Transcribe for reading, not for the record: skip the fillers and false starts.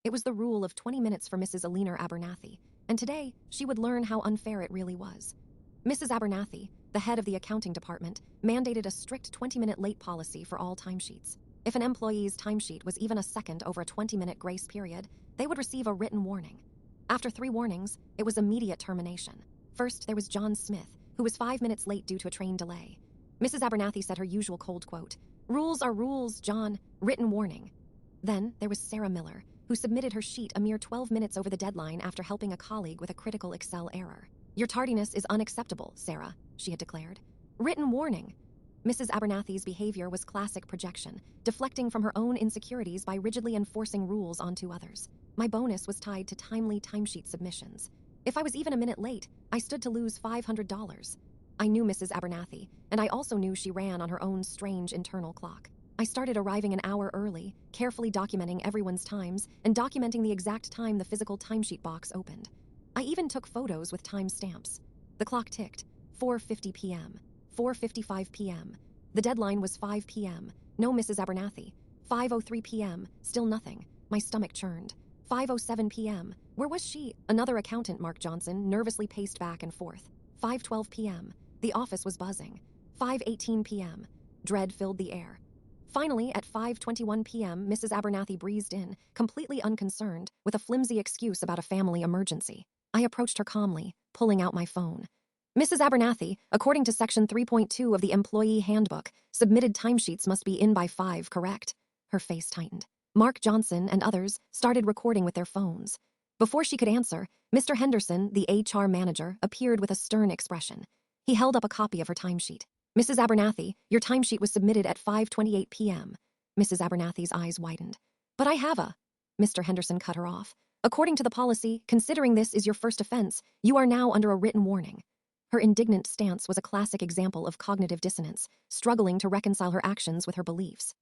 It was the rule of 20 minutes for Mrs. Alina Abernathy, and today she would learn how unfair it really was. Mrs. Abernathy, the head of the accounting department, mandated a strict 20-minute late policy for all timesheets. If an employee's timesheet was even a second over a 20-minute grace period, they would receive a written warning. After 3 warnings, it was immediate termination. First, there was John Smith, who was 5 minutes late due to a train delay. Mrs. Abernathy said her usual cold quote, "Rules are rules, John, written warning." Then there was Sarah Miller, who submitted her sheet a mere 12 minutes over the deadline after helping a colleague with a critical Excel error. "Your tardiness is unacceptable, Sarah," she had declared. Written warning. Mrs. Abernathy's behavior was classic projection, deflecting from her own insecurities by rigidly enforcing rules onto others. My bonus was tied to timely timesheet submissions. If I was even a minute late, I stood to lose $500. I knew Mrs. Abernathy, and I also knew she ran on her own strange internal clock. I started arriving an hour early, carefully documenting everyone's times and documenting the exact time the physical timesheet box opened. I even took photos with time stamps. The clock ticked. 4:50 p.m. 4:55 p.m. The deadline was 5 p.m. No Mrs. Abernathy. 5:03 p.m. Still nothing. My stomach churned. 5:07 p.m. Where was she? Another accountant, Mark Johnson, nervously paced back and forth. 5:12 p.m. The office was buzzing. 5:18 p.m. Dread filled the air. Finally, at 5:21 p.m., Mrs. Abernathy breezed in, completely unconcerned, with a flimsy excuse about a family emergency. I approached her calmly, pulling out my phone. "Mrs. Abernathy, according to Section 3.2 of the Employee Handbook, submitted timesheets must be in by 5, correct?" Her face tightened. Mark Johnson and others started recording with their phones. Before she could answer, Mr. Henderson, the HR manager, appeared with a stern expression. He held up a copy of her timesheet. "Mrs. Abernathy, your timesheet was submitted at 5:28 p.m. Mrs. Abernathy's eyes widened. "But I have a..." Mr. Henderson cut her off. "According to the policy, considering this is your first offense, you are now under a written warning." Her indignant stance was a classic example of cognitive dissonance, struggling to reconcile her actions with her beliefs.